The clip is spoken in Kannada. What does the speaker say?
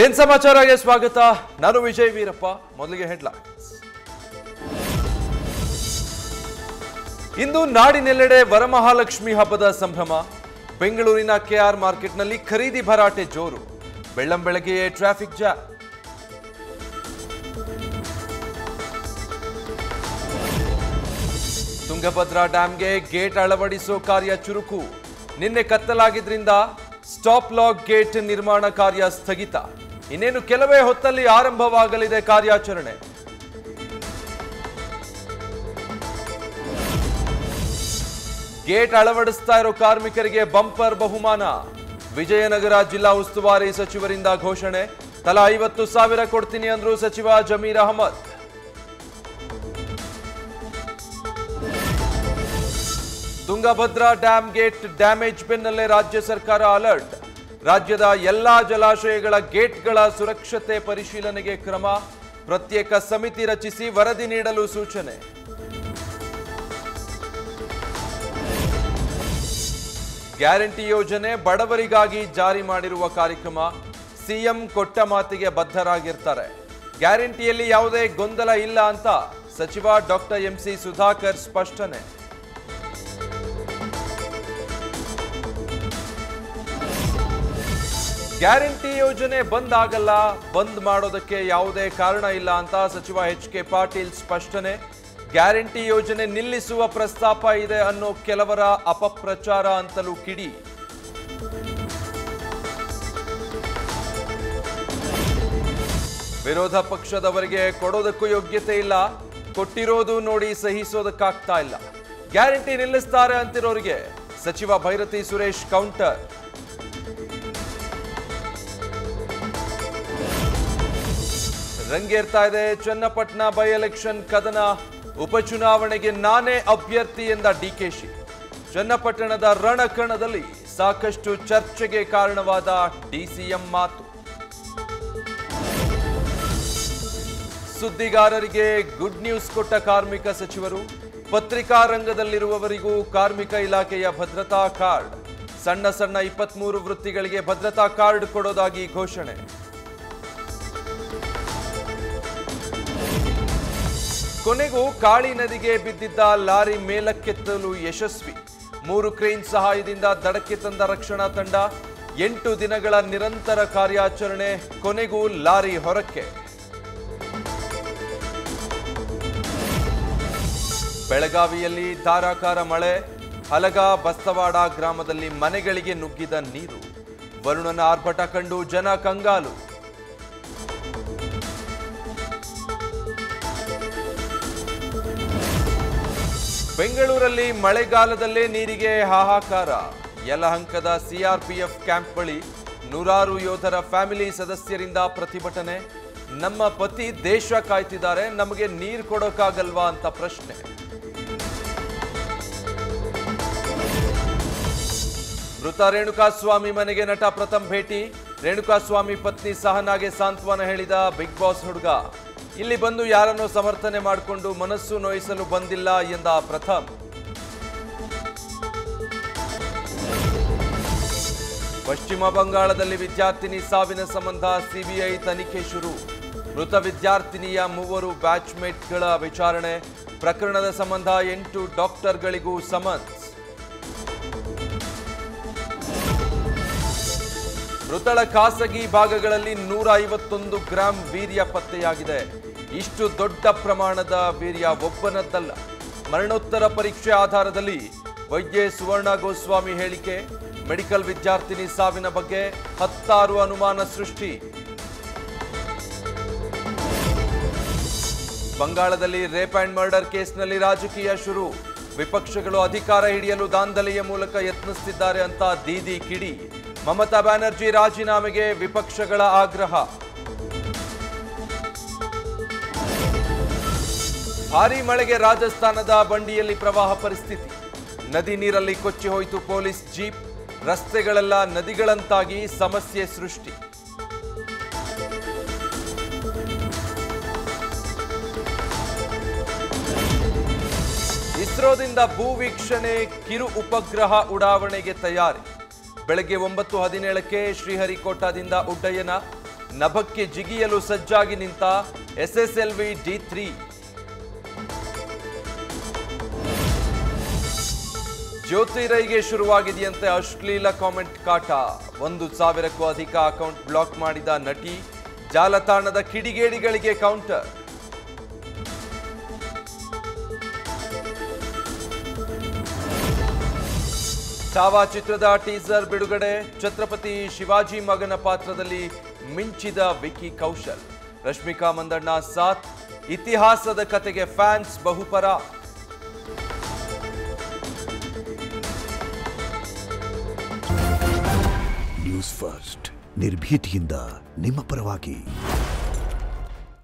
ಏನ್ ಸಮಾಚಾರಕ್ಕೆ ಸ್ವಾಗತ. ನಾನು ವಿಜಯ್ ವೀರಪ್ಪ. ಮೊದಲಿಗೆ ಹೆಡ್ಲೈನ್ಸ್. ಇಂದು ನಾಡಿನೆಲ್ಲೆಡೆ ವರಮಹಾಲಕ್ಷ್ಮಿ ಹಬ್ಬದ ಸಂಭ್ರಮ. ಬೆಂಗಳೂರಿನ ಕೆಆರ್ ಮಾರ್ಕೆಟ್ನಲ್ಲಿ ಖರೀದಿ ಭರಾಟೆ ಜೋರು. ಬೆಳ್ಳಂಬೆಳಗ್ಗೆಯೇ ಟ್ರಾಫಿಕ್ ಜಾಮ್. ತುಂಗಭದ್ರಾ ಡ್ಯಾಂಗೆ ಗೇಟ್ ಅಳವಡಿಸೋ ಕಾರ್ಯ ಚುರುಕು. ನಿನ್ನೆ ಕತ್ತಲಾಗಿದ್ರಿಂದ ಸ್ಟಾಪ್ ಲಾಕ್ ಗೇಟ್ ನಿರ್ಮಾಣ ಕಾರ್ಯ ಸ್ಥಗಿತ. ಇನ್ನೇನು ಕೆಲವೇ ಹೊತ್ತಲ್ಲಿ ಆರಂಭವಾಗಲಿದೆ ಕಾರ್ಯಾಚರಣೆ. ಗೇಟ್ ಅಳವಡಿಸ್ತಾ ಇರೋ ಕಾರ್ಮಿಕರಿಗೆ ಬಂಪರ್ ಬಹುಮಾನ. ವಿಜಯನಗರ ಜಿಲ್ಲಾ ಉಸ್ತುವಾರಿ ಸಚಿವರಿಂದ ಘೋಷಣೆ. ತಲಾ 50,000 ಕೊಡ್ತೀನಿ ಅಂದ್ರು ಸಚಿವ Zameer Ahmed. Tungabhadra dam gate damage ಬೆನ್ನಲ್ಲೇ ರಾಜ್ಯ ಸರ್ಕಾರ ಅಲರ್ಟ್. ರಾಜ್ಯದ ಎಲ್ಲಾ ಜಲಾಶಯಗಳ ಗೇಟ್ಗಳ ಸುರಕ್ಷತೆ ಪರಿಶೀಲನೆಗೆ ಕ್ರಮ. ಪ್ರತ್ಯೇಕ ಸಮಿತಿ ರಚಿಸಿ ವರದಿ ನೀಡಲು ಸೂಚನೆ. ಗ್ಯಾರಂಟಿ ಯೋಜನೆ ಬಡವರಿಗಾಗಿ ಜಾರಿ ಮಾಡಿರುವ ಕಾರ್ಯಕ್ರಮ. ಸಿಎಂ ಕೊಟ್ಟ ಮಾತಿಗೆ ಬದ್ಧರಾಗಿರ್ತಾರೆ. ಗ್ಯಾರಂಟಿಯಲ್ಲಿ ಯಾವುದೇ ಗೊಂದಲ ಇಲ್ಲ ಅಂತ ಸಚಿವ ಡಾಕ್ಟರ್ ಎಂಸಿ ಸುಧಾಕರ್ ಸ್ಪಷ್ಟನೆ. ಗ್ಯಾರಂಟಿ ಯೋಜನೆ ಬಂದ್ ಆಗಲ್ಲ, ಬಂದ್ ಮಾಡೋದಕ್ಕೆ ಯಾವುದೇ ಕಾರಣ ಇಲ್ಲ ಅಂತ ಸಚಿವ ಎಚ್.ಕೆ. ಪಾಟೀಲ್ ಸ್ಪಷ್ಟನೆ. ಗ್ಯಾರಂಟಿ ಯೋಜನೆ ನಿಲ್ಲಿಸುವ ಪ್ರಸ್ತಾಪ ಇದೆ ಅನ್ನೋ ಕೆಲವರ ಅಪಪ್ರಚಾರ ಅಂತಲೂ ಕಿಡಿ. ವಿರೋಧ ಪಕ್ಷದವರಿಗೆ ಕೊಡೋದಕ್ಕೂ ಯೋಗ್ಯತೆ ಇಲ್ಲ, ಕೊಟ್ಟಿರೋದು ನೋಡಿ ಸಹಿಸೋದಕ್ಕಾಗ್ತಾ ಇಲ್ಲ. ಗ್ಯಾರಂಟಿ ನಿಲ್ಲಿಸ್ತಾರೆ ಅಂತಿರೋರಿಗೆ ಸಚಿವ ಭೈರತಿ ಸುರೇಶ್ ಕೌಂಟರ್. ರಂಗೇರ್ತಾ ಇದೆ ಚನ್ನಪಟ್ಟಣ ಬೈ ಎಲೆಕ್ಷನ್ ಕದನ. ಉಪಚುನಾವಣೆಗೆ ನಾನೇ ಅಭ್ಯರ್ಥಿ ಎಂದ ಡಿಕೆಶಿ. ಚನ್ನಪಟ್ಟಣದ ರಣಕಣದಲ್ಲಿ ಸಾಕಷ್ಟು ಚರ್ಚೆಗೆ ಕಾರಣವಾದ ಡಿಸಿಎಂ ಮಾತು. ಸುದ್ದಿಗಾರರಿಗೆ ಗುಡ್ ನ್ಯೂಸ್ ಕೊಟ್ಟ ಕಾರ್ಮಿಕ ಸಚಿವರು. ಪತ್ರಿಕಾ ರಂಗದಲ್ಲಿರುವವರಿಗೂ ಕಾರ್ಮಿಕ ಇಲಾಖೆಯ ಭದ್ರತಾ ಕಾರ್ಡ್. ಸಣ್ಣ 23 ವೃತ್ತಿಗಳಿಗೆ ಭದ್ರತಾ ಕಾರ್ಡ್ ಕೊಡೋದಾಗಿ ಘೋಷಣೆ. ಕೊನೆಗೂ ಕಾಳಿ ನದಿಗೆ ಬಿದ್ದಿದ್ದ ಲಾರಿ ಮೇಲಕ್ಕೆತ್ತಲು ಯಶಸ್ವಿ. 3 ಕ್ರೇನ್ ಸಹಾಯದಿಂದ ದಡಕ್ಕೆ ತಂದ ರಕ್ಷಣಾ ತಂಡ. 8 ದಿನಗಳ ನಿರಂತರ ಕಾರ್ಯಾಚರಣೆ. ಕೊನೆಗೂ ಲಾರಿ ಹೊರಕ್ಕೆ. ಬೆಳಗಾವಿಯಲ್ಲಿ ಧಾರಾಕಾರ ಮಳೆ. ಹಲಗ ಬಸ್ತವಾಡ ಗ್ರಾಮದಲ್ಲಿ ಮನೆಗಳಿಗೆ ನುಗ್ಗಿದ ನೀರು. ವರುಣನ ಆರ್ಭಟ ಕಂಡು ಜನ ಕಂಗಾಲು. ಬೆಂಗಳೂರಲ್ಲಿ ಮಳೆಗಾಲದಲ್ಲೇ ನೀರಿಗೆ ಹಾಹಾಕಾರ. ಯಲಹಂಕದ ಸಿಆರ್ಪಿಎಫ್ ಕ್ಯಾಂಪ್ ಬಳಿ ನೂರಾರು ಯೋಧರ ಫ್ಯಾಮಿಲಿ ಸದಸ್ಯರಿಂದ ಪ್ರತಿಭಟನೆ. ನಮ್ಮ ಪತಿ ದೇಶ ಕಾಯ್ತಿದ್ದಾರೆ, ನಮಗೆ ನೀರು ಕೊಡೋಕ್ಕಾಗಲ್ವಾ ಅಂತ ಪ್ರಶ್ನೆ. ಮೃತ ರೇಣುಕಾಸ್ವಾಮಿ ಮನೆಗೆ ನಟ ಪ್ರಥಮ್ ಭೇಟಿ. ರೇಣುಕಾಸ್ವಾಮಿ ಪತ್ನಿ ಸಹನಾಗೆ ಸಾಂತ್ವನ ಹೇಳಿದ ಬಿಗ್ ಬಾಸ್ ಹುಡುಗ. ಇಲ್ಲಿ ಬಂದು ಯಾರನ್ನೋ ಸಮರ್ಥನೆ ಮಾಡಿಕೊಂಡು ಮನಸ್ಸು ನೋಯಿಸಲು ಬಂದಿಲ್ಲ ಎಂದ ಪ್ರಥಮ್. ಪಶ್ಚಿಮ ಬಂಗಾಳದಲ್ಲಿ ವಿದ್ಯಾರ್ಥಿನಿ ಸಾವಿನ ಸಂಬಂಧ ಸಿಬಿಐ ತನಿಖೆ ಶುರು. ಮೃತ ವಿದ್ಯಾರ್ಥಿನಿಯ 3 ಬ್ಯಾಚ್ಮೇಟ್ಗಳ ವಿಚಾರಣೆ. ಪ್ರಕರಣದ ಸಂಬಂಧ 8 ಡಾಕ್ಟರ್ಗಳಿಗೂ ಸಮನ್ಸ್. ಮೃತಳ ಖಾಸಗಿ ಭಾಗಗಳಲ್ಲಿ 151 ಗ್ರಾಂ ವೀರ್ಯ ಪತ್ತೆಯಾಗಿದೆ. ಇಷ್ಟು ದೊಡ್ಡ ಪ್ರಮಾಣದ ವೀರ್ಯ ಒಬ್ಬನದ್ದಲ್ಲ. ಮರಣೋತ್ತರ ಪರೀಕ್ಷೆ ಆಧಾರದಲ್ಲಿ ವೈದ್ಯೆ ಸುವರ್ಣ ಗೋಸ್ವಾಮಿ ಹೇಳಿಕೆ. ಮೆಡಿಕಲ್ ವಿದ್ಯಾರ್ಥಿನಿ ಸಾವಿನ ಬಗ್ಗೆ 16 ಅನುಮಾನ ಸೃಷ್ಟಿ. ಬಂಗಾಳದಲ್ಲಿ ರೇಪ್ ಅಂಡ್ ಮರ್ಡರ್ ಕೇಸ್ನಲ್ಲಿ ರಾಜಕೀಯ ಶುರು. ವಿಪಕ್ಷಗಳು ಅಧಿಕಾರ ಹಿಡಿಯಲು ದಾಂಧಲೆಯ ಮೂಲಕ ಯತ್ನಿಸುತ್ತಿದ್ದಾರೆ ಅಂತ ದೀದಿ ಕಿಡಿ. ಮಮತಾ ಬ್ಯಾನರ್ಜಿ ರಾಜೀನಾಮೆಗೆ ವಿಪಕ್ಷಗಳ ಆಗ್ರಹ. ಭಾರೀ ಮಳೆಗೆ ರಾಜಸ್ಥಾನದ ಬಂಡಿಯಲ್ಲಿ ಪ್ರವಾಹ ಪರಿಸ್ಥಿತಿ. ನದಿ ನೀರಲ್ಲಿ ಕೊಚ್ಚಿ ಹೋಯಿತು ಪೊಲೀಸ್ ಜೀಪ್. ರಸ್ತೆಗಳೆಲ್ಲ ನದಿಗಳಂತಾಗಿ ಸಮಸ್ಯೆ ಸೃಷ್ಟಿ. ಇಸ್ರೋದಿಂದ ಭೂವೀಕ್ಷಣೆ ಕಿರು ಉಪಗ್ರಹ ಉಡಾವಣೆಗೆ ತಯಾರಿ. ಬೆಳಗ್ಗೆ 9:17ಕ್ಕೆ ಶ್ರೀಹರಿಕೋಟಾದಿಂದ ಉಡ್ಡಯನ. ನಭಕ್ಕೆ ಜಿಗಿಯಲು ಸಜ್ಜಾಗಿ ನಿಂತ SSLV D3. ಜ್ಯೋತಿರೈಗೆ ಶುರುವಾಗಿದೆಯಂತೆ ಅಶ್ಲೀಲ ಕಾಮೆಂಟ್ ಕಾಟ. 1,000ಕ್ಕೂ ಅಧಿಕ ಅಕೌಂಟ್ ಬ್ಲಾಕ್ ಮಾಡಿದ ನಟಿ, ಜಾಲತಾಣದ ಕಿಡಿಗೇಡಿಗಳಿಗೆ ಕೌಂಟರ್. ಚಾವಾ ಚಿತ್ರದ ಟೀಸರ್ ಬಿಡುಗಡೆ. ಛತ್ರಪತಿ ಶಿವಾಜಿ ಮಗನ ಪಾತ್ರದಲ್ಲಿ ಮಿಂಚಿದ ವಿಕಿ ಕೌಶಲ್. ರಶ್ಮಿಕಾ ಮಂದಣ್ಣ ಸಾಥ್. ಇತಿಹಾಸದ ಕತೆಗೆ ಫ್ಯಾನ್ಸ್ ಬಹುಪರ. ನ್ಯೂಸ್ ಫಸ್ಟ್ ನಿರ್ಭೀತಿಯಿಂದ ನಿಮ್ಮ ಪರವಾಗಿ.